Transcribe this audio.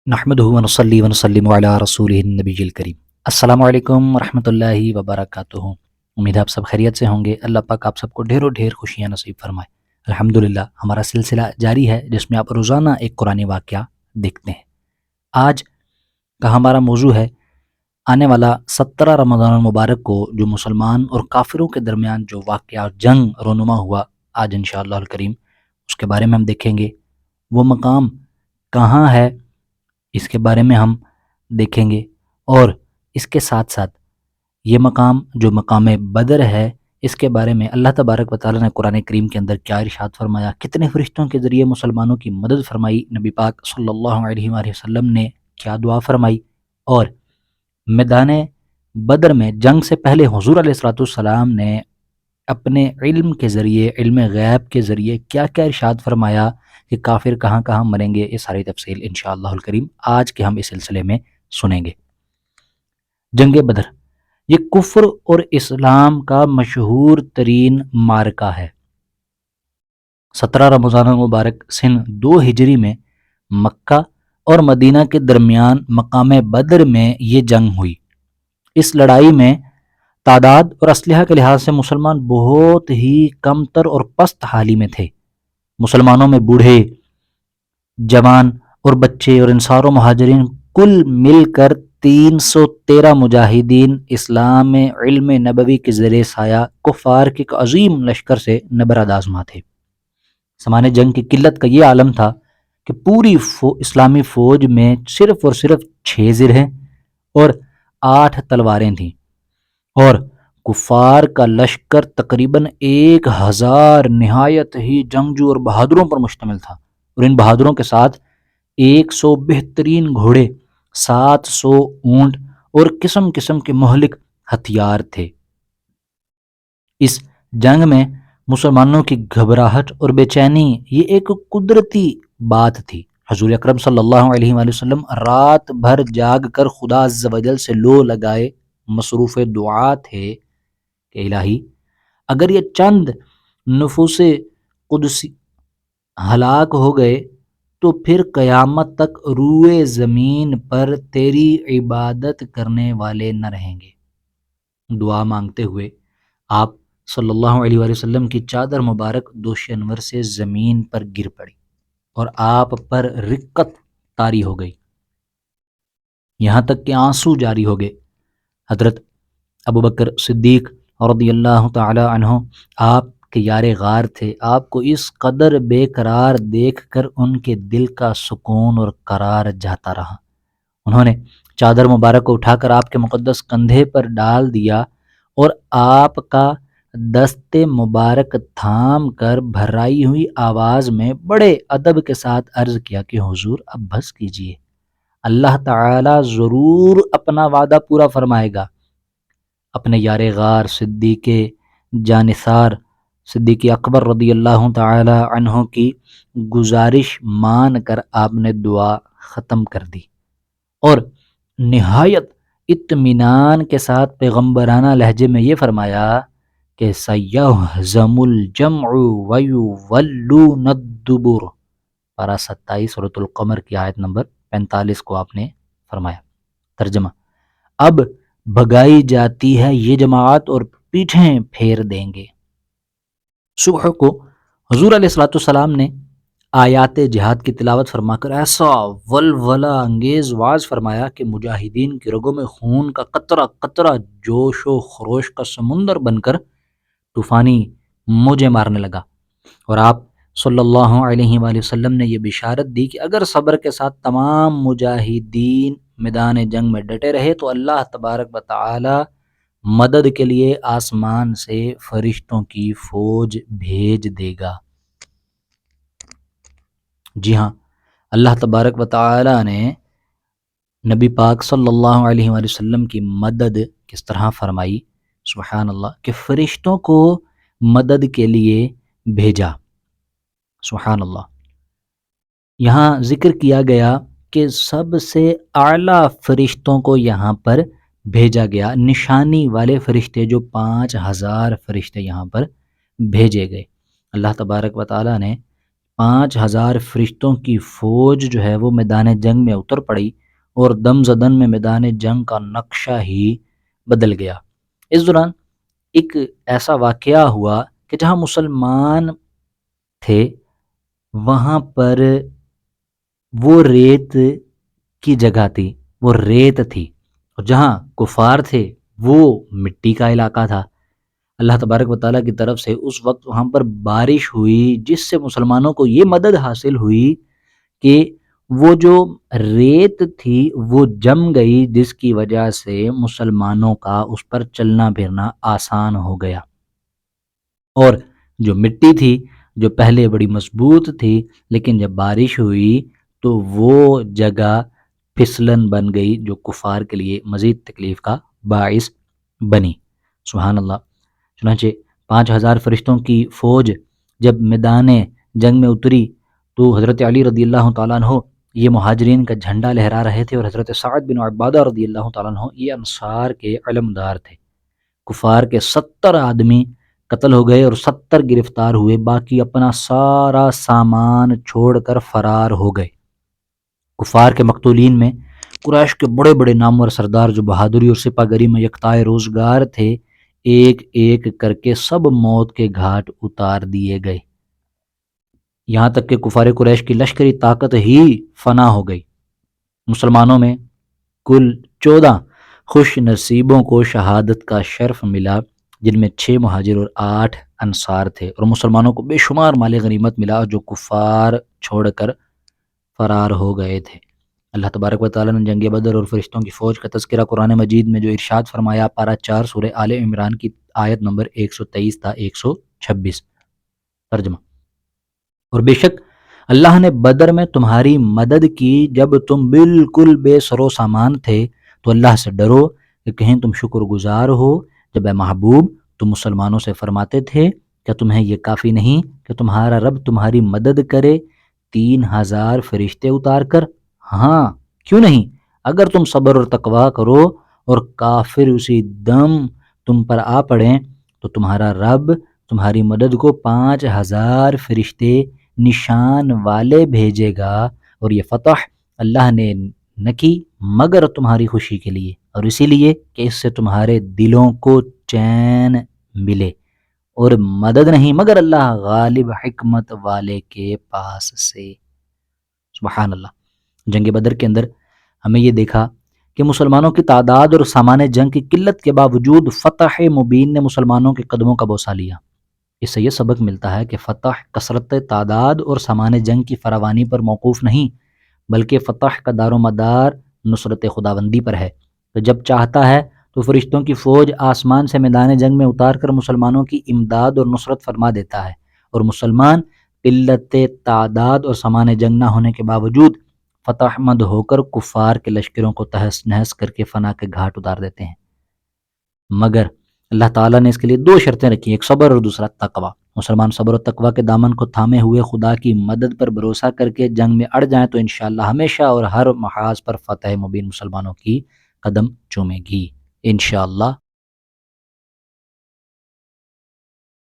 نحمدہ ونصلی ونسلم علی رسولہ النبی الکریم۔ السلام علیکم ورحمۃ اللہ وبرکاتہ۔ امید ہے آپ سب خیریت سے ہوں گے۔ اللہ پاک آپ سب کو ڈھیر و ڈھیر خوشیاں نصیب فرمائے۔ الحمدللہ ہمارا سلسلہ جاری ہے جس میں آپ روزانہ ایک قرآنی واقعہ دیکھتے ہیں۔ آج کا ہمارا موضوع ہے آنے والا 17 رمضان المبارک کو جو مسلمان اور کافروں کے درمیان جو واقعہ جنگ رونما ہوا، آج انشاءاللہ الکریم اس کے بارے میں ہم دیکھیں گے۔ وہ مقام کہاں ہے اس کے بارے میں ہم دیکھیں گے، اور اس کے ساتھ ساتھ یہ مقام جو مقام بدر ہے اس کے بارے میں اللہ تبارک و تعالیٰ نے قرآن کریم کے اندر کیا ارشاد فرمایا، کتنے فرشتوں کے ذریعے مسلمانوں کی مدد فرمائی، نبی پاک صلی اللہ علیہ وآلہ وسلم نے کیا دعا فرمائی، اور میدان بدر میں جنگ سے پہلے حضور علیہ الصلوۃ والسلام نے اپنے علم کے ذریعے، علم غیب کے ذریعے کیا کیا ارشاد فرمایا کہ کافر کہاں کہاں مریں گے، یہ ساری تفصیل انشاءاللہ الکریم آج کے ہم اس سلسلے میں سنیں گے۔ جنگ بدر یہ کفر اور اسلام کا مشہور ترین معرکہ ہے۔ 17 رمضان المبارک سن 2 ہجری میں مکہ اور مدینہ کے درمیان مقام بدر میں یہ جنگ ہوئی۔ اس لڑائی میں تعداد اور اسلحہ کے لحاظ سے مسلمان بہت ہی کم تر اور پست حالی میں تھے۔ مسلمانوں میں بوڑھے، جوان اور بچے اور انصار و مہاجرین کل مل کر 313 مجاہدین اسلام میں علم نبوی کے زیر سایہ کفار کے ایک عظیم لشکر سے نبرد آزما تھے۔ زمانے جنگ کی قلت کا یہ عالم تھا کہ پوری اسلامی فوج میں صرف اور صرف 6 زرہیں اور 8 تلواریں تھیں، اور کفار کا لشکر تقریباً 1000 نہایت ہی جنگجو اور بہادروں پر مشتمل تھا، اور ان بہادروں کے ساتھ 100 بہترین گھوڑے، 700 اونٹ اور قسم قسم کے مہلک ہتھیار تھے۔ اس جنگ میں مسلمانوں کی گھبراہٹ اور بے چینی یہ ایک قدرتی بات تھی۔ حضور اکرم صلی اللہ علیہ وآلہ وسلم رات بھر جاگ کر خدا عز و جل سے لو لگائے مصروف دعا تھے کہ الہی اگر یہ چند نفوس قدسی ہلاک ہو گئے تو پھر قیامت تک روئے زمین پر تیری عبادت کرنے والے نہ رہیں گے۔ دعا مانگتے ہوئے آپ صلی اللہ علیہ وآلہ وسلم کی چادر مبارک دوش انور سے زمین پر گر پڑی اور آپ پر رقت طاری ہو گئی، یہاں تک کہ آنسو جاری ہو گئے۔ حضرت ابوبکر صدیق رضی اللہ تعالی عنہ آپ کے یار غار تھے۔ آپ کو اس قدر بے قرار دیکھ کر ان کے دل کا سکون اور قرار جاتا رہا۔ انہوں نے چادر مبارک کو اٹھا کر آپ کے مقدس کندھے پر ڈال دیا اور آپ کا دست مبارک تھام کر بھرائی ہوئی آواز میں بڑے ادب کے ساتھ عرض کیا کہ حضور اب بس کیجئے، اللہ تعالی ضرور اپنا وعدہ پورا فرمائے گا۔ اپنے یار غار صدیق جانثار صدیق اکبر رضی اللہ تعالی عنہ کی گزارش مان کر آپ نے دعا ختم کر دی اور نہایت اطمینان کے ساتھ پیغمبرانہ لہجے میں یہ فرمایا کہ سیہزم الجمع ویولون الدبر، پارہ 27 سورۃ القمر کی آیت نمبر 45 کو آپ نے فرمایا۔ ترجمہ: اب بھگائی جاتی ہے یہ جماعت اور پیٹھیں پھیر دیں گے۔ صبح کو حضور علیہ الصلوۃ والسلام نے آیات جہاد کی تلاوت فرما کر ایسا ولولہ انگیز واعظ فرمایا کہ مجاہدین کی رگوں میں خون کا قطرہ قطرہ جوش و خروش کا سمندر بن کر طوفانی موجیں مارنے لگا، اور آپ صلی اللہ علیہ وآلہ وسلم نے یہ بشارت دی کہ اگر صبر کے ساتھ تمام مجاہدین میدان جنگ میں ڈٹے رہے تو اللہ تبارک و تعالی مدد کے لیے آسمان سے فرشتوں کی فوج بھیج دے گا۔ جی ہاں، اللہ تبارک و تعالی نے نبی پاک صلی اللہ علیہ وآلہ وسلم کی مدد کس طرح فرمائی، سبحان اللہ، کہ فرشتوں کو مدد کے لیے بھیجا۔ سبحان اللہ، یہاں ذکر کیا گیا کہ سب سے اعلیٰ فرشتوں کو یہاں پر بھیجا گیا، نشانی والے فرشتے جو 5000 فرشتے یہاں پر بھیجے گئے۔ اللہ تبارک و تعالی نے 5,000 فرشتوں کی فوج جو ہے وہ میدان جنگ میں اتر پڑی اور دم زدن میں میدان جنگ کا نقشہ ہی بدل گیا۔ اس دوران ایک ایسا واقعہ ہوا کہ جہاں مسلمان تھے وہاں پر وہ ریت کی جگہ تھی، وہ ریت تھی، اور جہاں کفار تھے وہ مٹی کا علاقہ تھا۔ اللہ تبارک و تعالیٰ کی طرف سے اس وقت وہاں پر بارش ہوئی جس سے مسلمانوں کو یہ مدد حاصل ہوئی کہ وہ جو ریت تھی وہ جم گئی، جس کی وجہ سے مسلمانوں کا اس پر چلنا پھرنا آسان ہو گیا، اور جو مٹی تھی جو پہلے بڑی مضبوط تھی لیکن جب بارش ہوئی تو وہ جگہ پھسلن بن گئی جو کفار کے لیے مزید تکلیف کا باعث بنی۔ سبحان اللہ۔ چنانچہ 5,000 فرشتوں کی فوج جب میدان جنگ میں اتری تو حضرت علی رضی اللہ تعالیٰ عنہ یہ مہاجرین کا جھنڈا لہرا رہے تھے، اور حضرت سعد بن عبادہ رضی اللہ تعالیٰ عنہ یہ انصار کے علمدار تھے۔ کفار کے 70 آدمی قتل ہو گئے اور 70 گرفتار ہوئے، باقی اپنا سارا سامان چھوڑ کر فرار ہو گئے۔ کفار کے مقتولین میں قریش کے بڑے بڑے نامور سردار جو بہادری اور سپہ گری میں یکتائے روزگار تھے، ایک ایک کر کے سب موت کے گھاٹ اتار دیے گئے، یہاں تک کہ کفار قریش کی لشکری طاقت ہی فنا ہو گئی۔ مسلمانوں میں کل 14 خوش نصیبوں کو شہادت کا شرف ملا، جن میں 6 مہاجر اور 8 انصار تھے، اور مسلمانوں کو بے شمار مال غنیمت ملا جو کفار چھوڑ کر فرار ہو گئے تھے۔ اللہ تبارک و تعالیٰ نے جنگ بدر اور فرشتوں کی فوج کا تذکرہ قرآن مجید میں جو ارشاد فرمایا، پارہ 4 سورہ آل عمران کی آیت نمبر 123 تا 126، ترجمہ: اور بے شک اللہ نے بدر میں تمہاری مدد کی جب تم بالکل بے سر و سامان تھے، تو اللہ سے ڈرو کہ کہیں تم شکر گزار ہو جب اے محبوب تم مسلمانوں سے فرماتے تھے کیا تمہیں یہ کافی نہیں کہ تمہارا رب تمہاری مدد کرے 3,000 فرشتے اتار کر؟ ہاں کیوں نہیں، اگر تم صبر اور تقوی کرو اور کافر اسی دم تم پر آ پڑیں تو تمہارا رب تمہاری مدد کو 5,000 فرشتے نشان والے بھیجے گا، اور یہ فتح اللہ نے نہ کی مگر تمہاری خوشی کے لیے، اور اسی لیے کہ اس سے تمہارے دلوں کو چین ملے، اور مدد نہیں مگر اللہ غالب حکمت والے کے پاس سے۔ سبحان اللہ۔ جنگ بدر کے اندر ہمیں یہ دیکھا کہ مسلمانوں کی تعداد اور سامان جنگ کی قلت کے باوجود فتح مبین نے مسلمانوں کے قدموں کا بوسہ لیا۔ اس سے یہ سبق ملتا ہے کہ فتح کثرت تعداد اور سامان جنگ کی فراوانی پر موقوف نہیں، بلکہ فتح کا دار و مدار نصرت خداوندی پر ہے۔ تو جب چاہتا ہے تو فرشتوں کی فوج آسمان سے میدان جنگ میں اتار کر مسلمانوں کی امداد اور نصرت فرما دیتا ہے، اور مسلمان قلت تعداد اور سامان جنگ نہ ہونے کے باوجود فتح مند ہو کر کفار کے لشکروں کو تہس نہس کر کے فنا کے گھاٹ اتار دیتے ہیں۔ مگر اللہ تعالیٰ نے اس کے لیے 2 شرطیں رکھی، ایک صبر اور دوسرا تقوی۔ مسلمان صبر و تقوی کے دامن کو تھامے ہوئے خدا کی مدد پر بھروسہ کر کے جنگ میں اڑ جائیں تو انشاءاللہ ہمیشہ اور ہر محاذ پر فتح مبین مسلمانوں کی قدم چومے گی انشاءاللہ۔